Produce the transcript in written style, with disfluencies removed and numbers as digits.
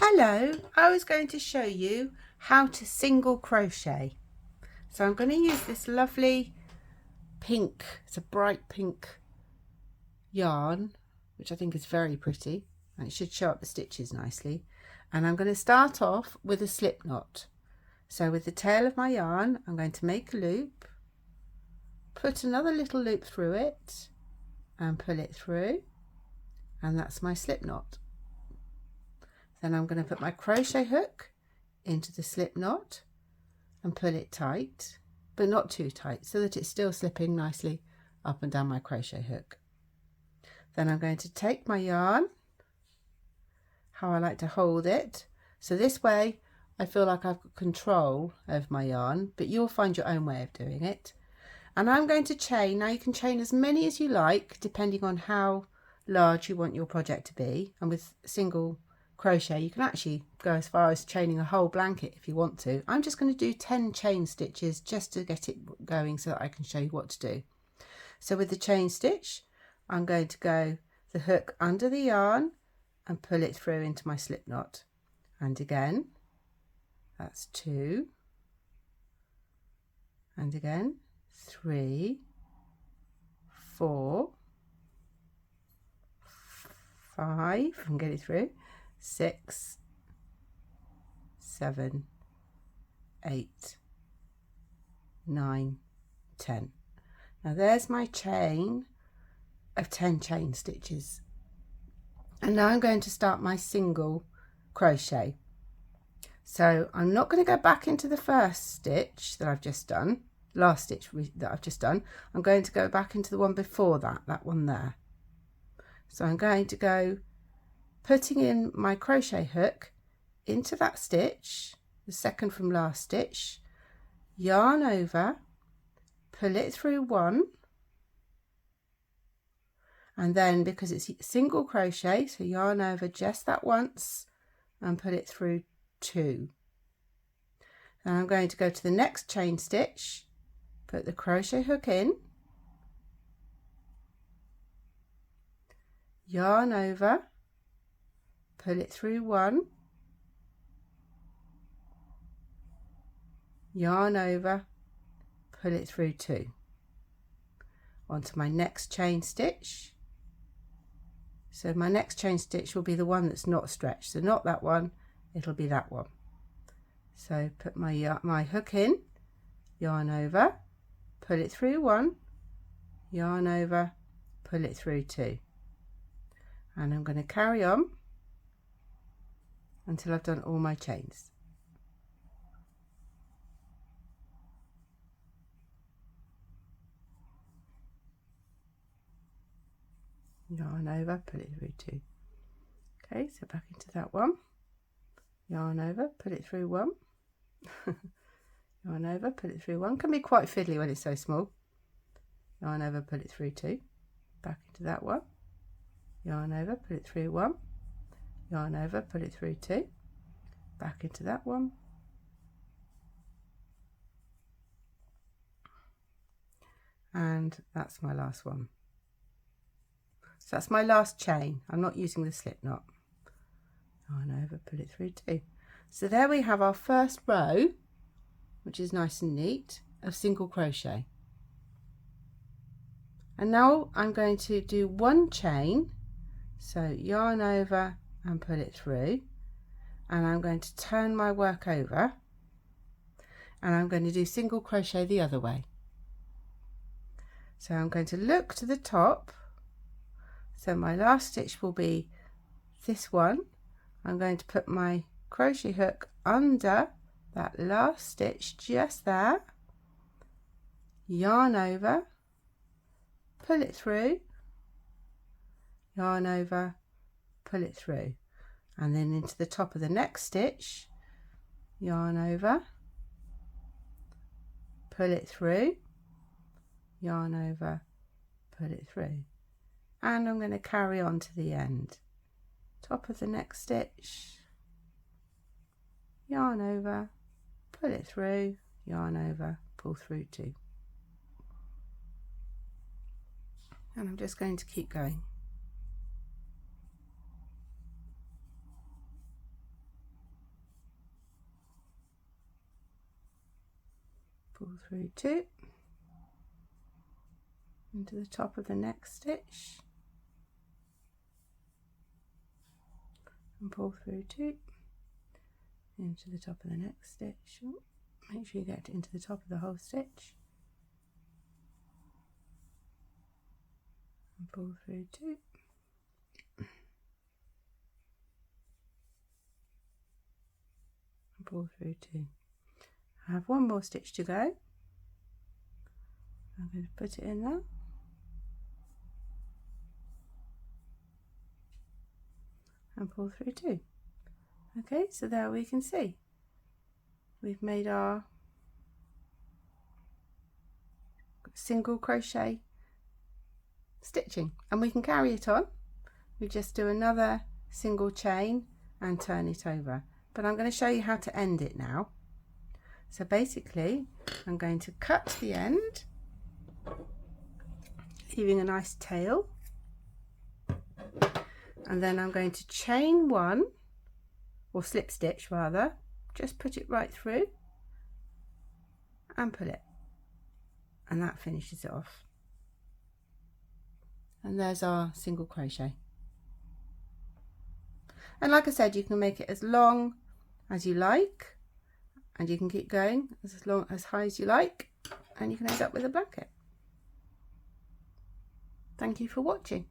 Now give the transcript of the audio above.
Hello, I was going to show you how to single crochet. So I'm going to use this lovely pink, it's a bright pink yarn, which I think is very pretty, and it should show up the stitches nicely. And I'm going to start off with a slip knot. So with the tail of my yarn, I'm going to make a loop, put another little loop through it and pull it through, and that's my slip knot. Then I'm going to put my crochet hook into the slip knot and pull it tight, but not too tight, so that it's still slipping nicely up and down my crochet hook. Then I'm going to take my yarn, how I like to hold it, so this way I feel like I've got control over my yarn, but you'll find your own way of doing it. And I'm going to chain. Now you can chain as many as you like depending on how large you want your project to be, and with single crochet you can actually go as far as chaining a whole blanket if you want to. I'm just going to do 10 chain stitches just to get it going so that I can show you what to do. So with the chain stitch, I'm going to go the hook under the yarn and pull it through into my slip knot, and again, that's 2, and again 3, 4, 5, and get it through, 6, 7, 8, 9, 10. Now there's my chain of 10 chain stitches, and now I'm going to start my single crochet. So I'm not going to go back into the first stitch that I've just done, last stitch that I've just done. I'm going to go back into the one before that one there. So I'm going to go putting in my crochet hook into that stitch, the second from last stitch, yarn over, pull it through 1, and then because it's single crochet, so yarn over just that once and pull it through 2. Then I'm going to go to the next chain stitch, put the crochet hook in, yarn over, pull it through 1, yarn over, pull it through 2. Onto my next chain stitch. So my next chain stitch will be the one that's not stretched, so not that one, it'll be that one. So put my hook in, yarn over, pull it through 1, yarn over, pull it through 2, and I'm going to carry on until I've done all my chains. Yarn over, pull it through 2. Okay, so back into that one, yarn over, pull it through 1, yarn over, pull it through 1, can be quite fiddly when it's so small, yarn over, pull it through 2, back into that one, yarn over, pull it through 1, yarn over, pull it through 2, back into that one, and that's my last one. So that's my last chain. I'm not using the slip knot. Yarn over, pull it through 2. So there we have our first row, which is nice and neat, of single crochet. And now I'm going to do 1 chain, so yarn over and pull it through, and I'm going to turn my work over, and I'm going to do single crochet the other way. So I'm going to look to the top. So my last stitch will be this one. I'm going to put my crochet hook under that last stitch just there, yarn over, pull it through, yarn over, pull it through, and then into the top of the next stitch, yarn over, pull it through, yarn over, pull it through, and I'm going to carry on to the end. Top of the next stitch, yarn over, pull it through, yarn over, pull through 2, and I'm just going to keep going. pull through 2 into the top of the next stitch, and pull through 2 into the top of the next stitch. Make sure you get into the top of the whole stitch, and pull through 2, and pull through 2. I have one more stitch to go. I'm going to put it in there, and pull through 2. Okay, so there we can see we've made our single crochet stitching, and we can carry it on. We just do another single chain and turn it over, but I'm going to show you how to end it now. So basically I'm going to cut the end, leaving a nice tail, and then I'm going to chain 1, or slip stitch rather, just put it right through and pull it, and that finishes it off. And there's our single crochet. And like I said, you can make it as long as you like, and you can keep going as high as you like, and you can end up with a blanket. Thank you for watching.